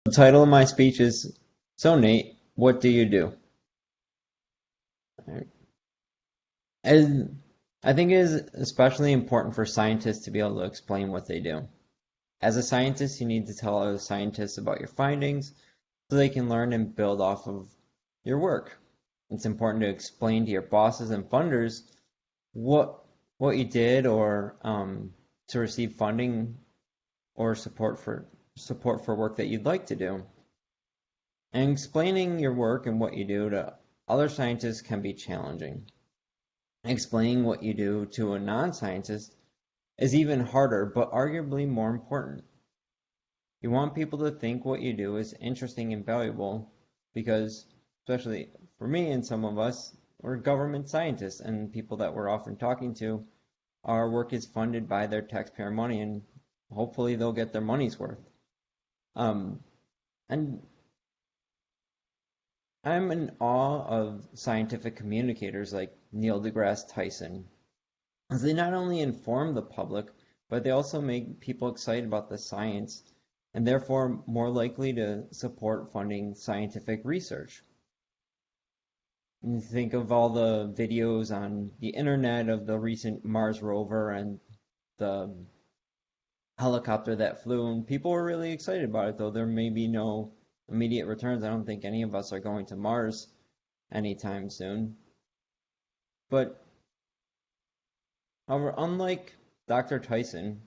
The title of my speech is, So Nate, what do you do? And I think it is especially important for scientists to be able to explain what they do. As a scientist, you need to tell other scientists about your findings so they can learn and build off of your work. It's important to explain to your bosses and funders what what you did or to receive funding or support for work that you'd like to do. And explaining your work and what you do to other scientists can be challenging. Explaining what you do to a non-scientist is even harder, but arguably more important. You want people to think what you do is interesting and valuable because, especially for me and some of us, we're government scientists and people that we're often talking to, our work is funded by their taxpayer money and hopefully they'll get their money's worth. Um, and I'm in awe of scientific communicators like Neil deGrasse Tyson, as they not only inform the public, but they also make people excited about the science and therefore more likely to support funding scientific research. You think of all the videos on the internet of the recent Mars rover and the helicopter that flew, and people were really excited about it, though there may be no immediate returns. I don't think any of us are going to Mars anytime soon. But however, unlike Dr. Tyson,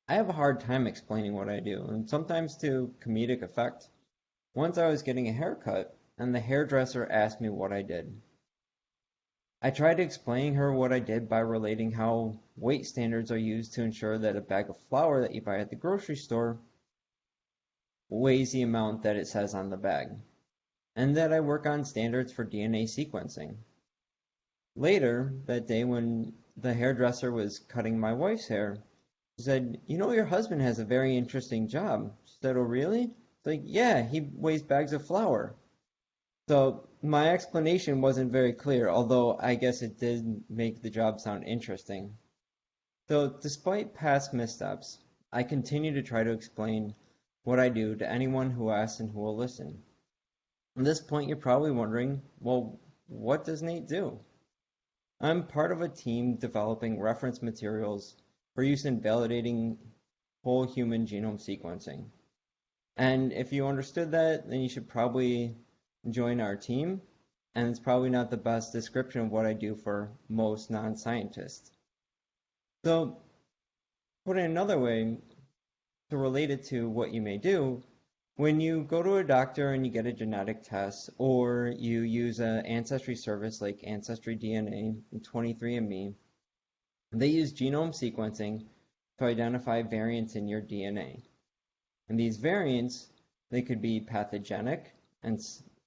I have a hard time explaining what I do, and sometimes to comedic effect. Once I was getting a haircut, and the hairdresser asked me what I did. I tried explaining her what I did by relating how weight standards are used to ensure that a bag of flour that you buy at the grocery store weighs the amount that it says on the bag, and that I work on standards for DNA sequencing. Later that day, when the hairdresser was cutting my wife's hair, she said, "You know, your husband has a very interesting job." She said, "Oh, really?" It's like, "Yeah, he weighs bags of flour." So my explanation wasn't very clear, although I guess it did make the job sound interesting. So despite past missteps, I continue to try to explain what I do to anyone who asks and who will listen. At this point, you're probably wondering, well, what does Nate do? I'm part of a team developing reference materials for use in validating whole human genome sequencing. And if you understood that, then you should probably join our team. And it's probably not the best description of what I do for most non-scientists. So, put it another way, to relate it to what you may do, when you go to a doctor and you get a genetic test, or you use an ancestry service like Ancestry DNA and 23andMe, they use genome sequencing to identify variants in your DNA. And these variants, they could be pathogenic and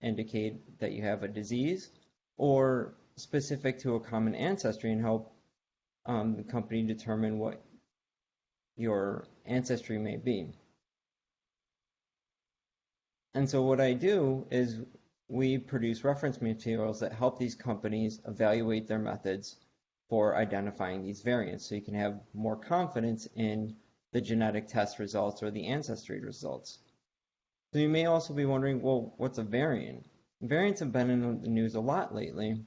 indicate that you have a disease, or specific to a common ancestry and help the company determine what your ancestry may be. And so what I do is we produce reference materials that help these companies evaluate their methods for identifying these variants so you can have more confidence in the genetic test results or the ancestry results. So you may also be wondering, well, what's a variant? Variants have been in the news a lot lately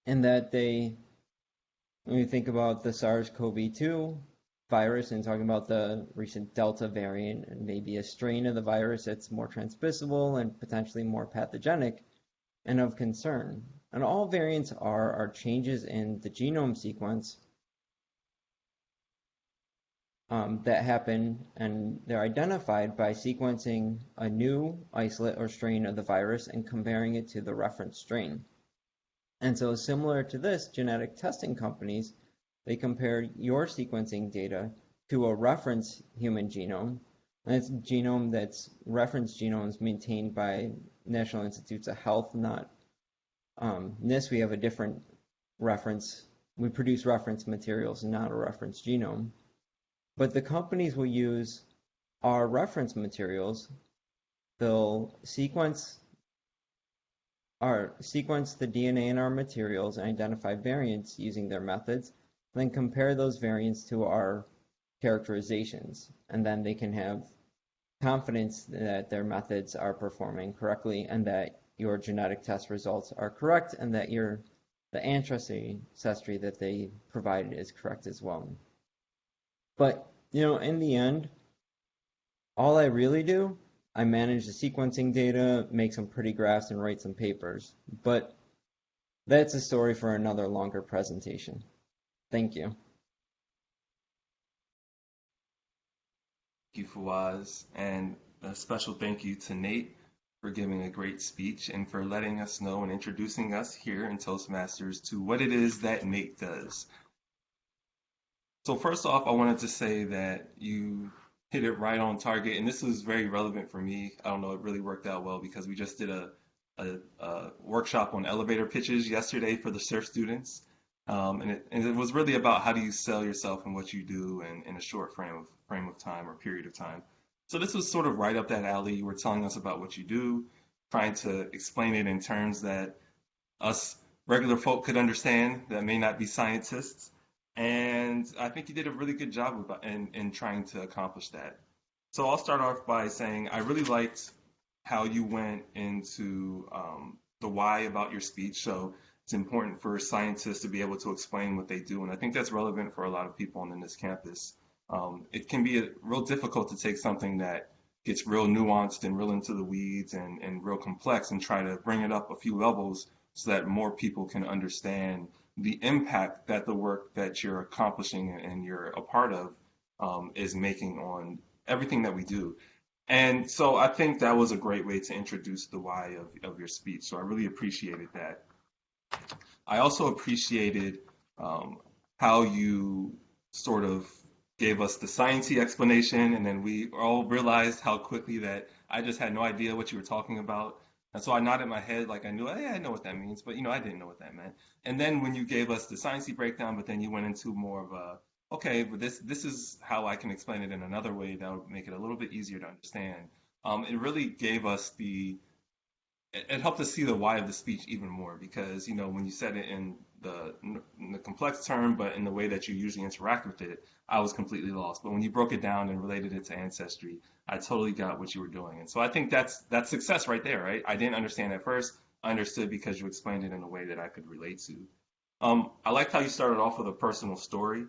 in that when you think about the SARS-CoV-2 virus and talking about the recent Delta variant and maybe a strain of the virus that's more transmissible and potentially more pathogenic and of concern. And all variants are changes in the genome sequence that happen, and they're identified by sequencing a new isolate or strain of the virus and comparing it to the reference strain. And so similar to this, genetic testing companies, they compare your sequencing data to a reference human genome. And it's a genome that's reference genomes maintained by National Institutes of Health, not NIST. We have a different reference. We produce reference materials, not a reference genome. But the companies will use our reference materials. They'll sequence the DNA in our materials and identify variants using their methods, then compare those variants to our characterizations. And then they can have confidence that their methods are performing correctly and that your genetic test results are correct and that the ancestry that they provided is correct as well. But, in the end, all I really do, I manage the sequencing data, make some pretty graphs, and write some papers. But that's a story for another longer presentation. Thank you. Thank you, Fawaz, and a special thank you to Nate for giving a great speech and for letting us know and introducing us here in Toastmasters to what it is that Nate does. So first off, I wanted to say that you hit it right on target, and this was very relevant for me. I don't know, it really worked out well because we just did a workshop on elevator pitches yesterday for the surf students, and it was really about how do you sell yourself and what you do in a short frame of time or period of time. So this was sort of right up that alley. You were telling us about what you do, trying to explain it in terms that us regular folk could understand that may not be scientists. And I think you did a really good job in trying to accomplish that. So I'll start off by saying I really liked how you went into the why about your speech. So it's important for scientists to be able to explain what they do. And I think that's relevant for a lot of people on this campus. It can be real difficult to take something that gets real nuanced and real into the weeds and real complex and try to bring it up a few levels so that more people can understand the impact that the work that you're accomplishing and you're a part of is making on everything that we do. And so I think that was a great way to introduce the why of your speech. So I really appreciated that. I also appreciated how you sort of gave us the sciencey explanation, and then we all realized how quickly that I just had no idea what you were talking about. And so I nodded my head like I knew, hey, I know what that means, but I didn't know what that meant. And then when you gave us the sciencey breakdown, but then you went into more of a, okay, but this is how I can explain it in another way that would make it a little bit easier to understand. It really gave us it helped us see the why of the speech even more because when you said it in the complex term but in the way that you usually interact with it, I was completely lost, but when you broke it down and related it to ancestry, I totally got what you were doing. And so I think that's success right there, right? I didn't understand at first. I understood because you explained it in a way that I could relate to. I liked how you started off with a personal story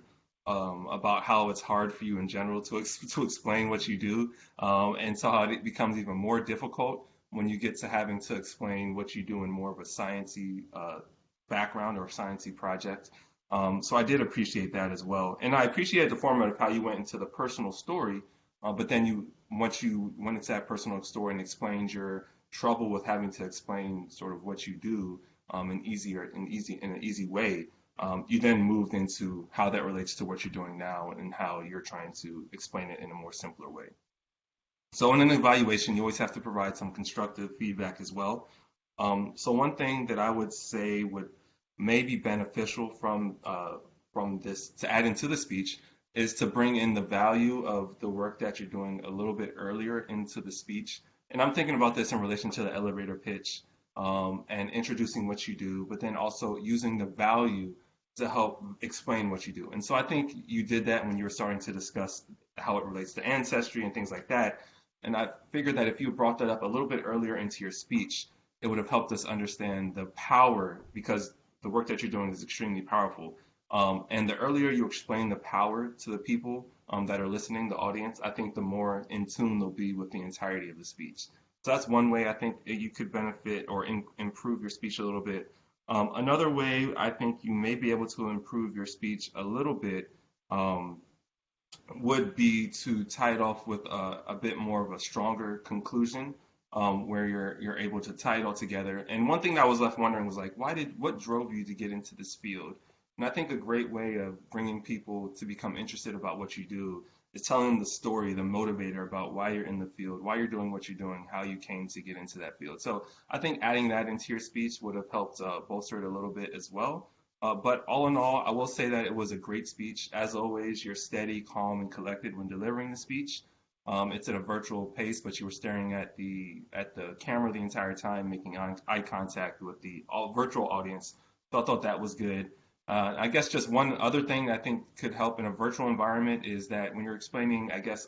about how it's hard for you in general to explain what you do, and so how it becomes even more difficult when you get to having to explain what you do in more of a sciencey background or sciencey project. So I did appreciate that as well, and I appreciated the format of how you went into the personal story, but then once you went into that personal story and explained your trouble with having to explain sort of what you do in an easy way, you then moved into how that relates to what you're doing now and how you're trying to explain it in a more simpler way. So in an evaluation, you always have to provide some constructive feedback as well. So one thing that I would say would may be beneficial from this to add into the speech is to bring in the value of the work that you're doing a little bit earlier into the speech. And I'm thinking about this in relation to the elevator pitch and introducing what you do, but then also using the value to help explain what you do. And so I think you did that when you were starting to discuss how it relates to ancestry and things like that. And I figured that if you brought that up a little bit earlier into your speech, it would have helped us understand the power because the work that you're doing is extremely powerful. And the earlier you explain the power to the people that are listening, the audience, I think the more in tune they'll be with the entirety of the speech. So that's one way I think you could benefit or improve your speech a little bit. Another way I think you may be able to improve your speech a little bit would be to tie it off with a bit more of a stronger conclusion, where you're able to tie it all together. And one thing that I was left wondering was like, what drove you to get into this field? And I think a great way of bringing people to become interested about what you do is telling them the story, the motivator about why you're in the field, why you're doing what you're doing, how you came to get into that field. So I think adding that into your speech would have helped bolster it a little bit as well. But all in all, I will say that it was a great speech. As always, you're steady, calm, and collected when delivering the speech. It's at a virtual pace, but you were staring at the camera the entire time, making eye contact with the virtual audience. So I thought that was good. I guess just one other thing I think could help in a virtual environment is that when you're explaining, I guess,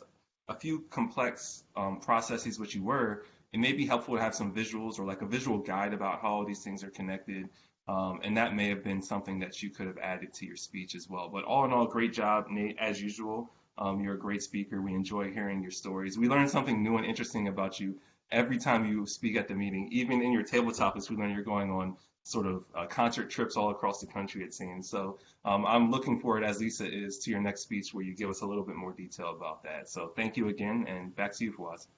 a few complex processes, which you were, it may be helpful to have some visuals or like a visual guide about how all these things are connected. And that may have been something that you could have added to your speech as well. But all in all, great job, Nate, as usual. You're a great speaker. We enjoy hearing your stories. We learn something new and interesting about you every time you speak at the meeting. Even in your table topics, we learn you're going on sort of concert trips all across the country, it seems. So I'm looking forward, as Lisa is, to your next speech where you give us a little bit more detail about that. So thank you again, and back to you, Fawaz.